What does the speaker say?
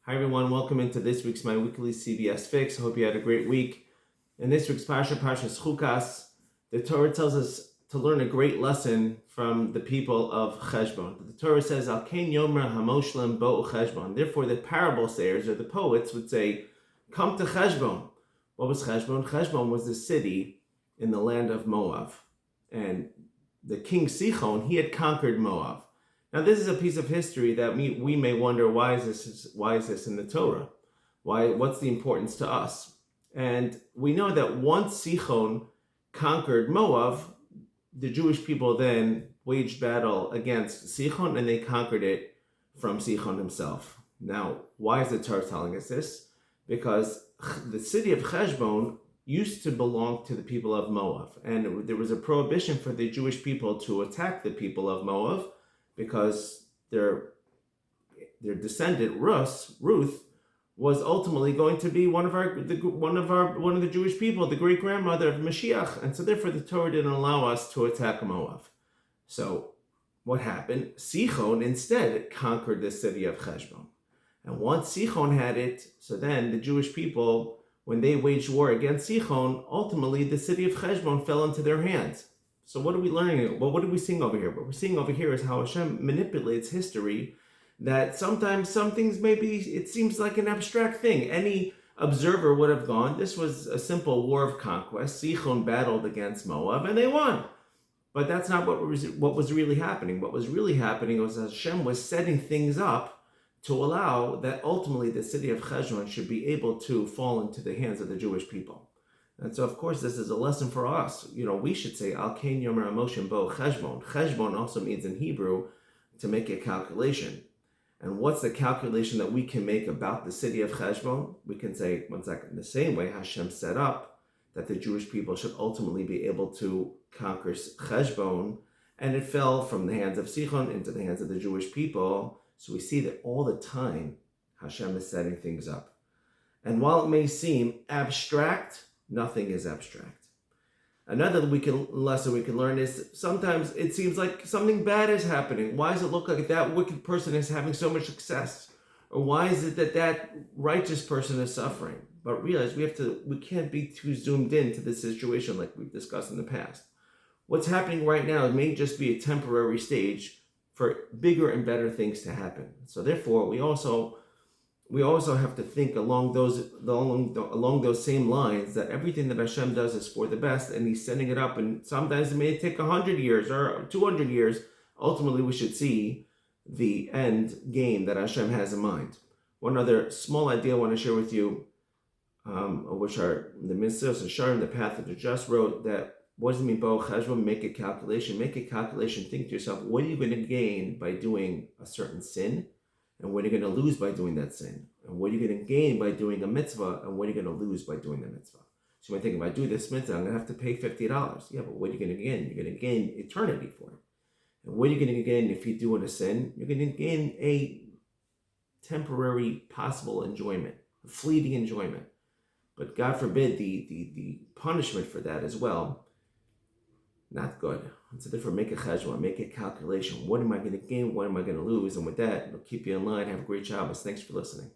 Hi everyone, welcome into this week's My Weekly CBS Fix. I hope you had a great week. In this week's Parsha Chukas, the Torah tells us to learn a great lesson from the people of Cheshbon. The Torah says, Al Ken Yomer Hamoshlim Bo'u Cheshbon. Therefore, the parable sayers or the poets would say, come to Cheshbon. What was Cheshbon? Cheshbon was the city in the land of Moab. And the king Sichon, he had conquered Moab. Now, this is a piece of history that we may wonder, why is this in the Torah? What's the importance to us? And we know that once Sichon conquered Moab, the Jewish people then waged battle against Sichon, and they conquered it from Sichon himself. Now, why is the Torah telling us this? Because the city of Cheshbon used to belong to the people of Moab, and there was a prohibition for the Jewish people to attack the people of Moab, because their descendant Ruth was ultimately going to be one of the Jewish people, the great grandmother of Mashiach, and so therefore the Torah didn't allow us to attack Moab. So what happened? Sichon instead conquered the city of Cheshbon, and once Sichon had it, so then the Jewish people, when they waged war against Sichon, ultimately the city of Cheshbon fell into their hands. So what are we learning? Well, what are we seeing over here? What we're seeing over here is how Hashem manipulates history, that sometimes some things it seems like an abstract thing. Any observer would have gone, this was a simple war of conquest. Sichon battled against Moab and they won. But that's not what was really happening. What was really happening was Hashem was setting things up to allow that ultimately the city of Cheshbon should be able to fall into the hands of the Jewish people. And so, of course, this is a lesson for us. We should say, Al Ken Yomer Hamoshlim Bo'u Cheshbon. Cheshbon also means in Hebrew to make a calculation. And what's the calculation that we can make about the city of Cheshbon? We can say, one second, the same way Hashem set up that the Jewish people should ultimately be able to conquer Cheshbon, and it fell from the hands of Sichon into the hands of the Jewish people. So we see that all the time Hashem is setting things up. And while it may seem abstract, nothing is abstract. Another lesson we can learn is sometimes it seems like something bad is happening. Why does it look like that wicked person is having so much success? Or why is it that righteous person is suffering? But realize we can't be too zoomed into this situation like we've discussed in the past. What's happening right now may just be a temporary stage for bigger and better things to happen. So therefore, we also have to think along those same lines, that everything that Hashem does is for the best, and He's setting it up. And sometimes it may take 100 years or 200 years. Ultimately, we should see the end game that Hashem has in mind. One other small idea I want to share with you, which are the Mitzvos Asharim, the Path of the Just, wrote that, what does it mean, Bo'u Cheshbon? Make a calculation. Make a calculation. Think to yourself, what are you going to gain by doing a certain sin? And what are you going to lose by doing that sin? And what are you going to gain by doing a mitzvah? And what are you going to lose by doing the mitzvah? So you might think, if I do this mitzvah, I'm going to have to pay $50. Yeah, but what are you going to gain? You're going to gain eternity for it. And what are you going to gain if you do a sin? You're going to gain a temporary possible enjoyment, a fleeting enjoyment. But God forbid the punishment for that as well, not good. So therefore, make a cheshbon, make a calculation. What am I going to gain? What am I going to lose? And with that, it'll keep you in line. Have a great Shabbos. Thanks for listening.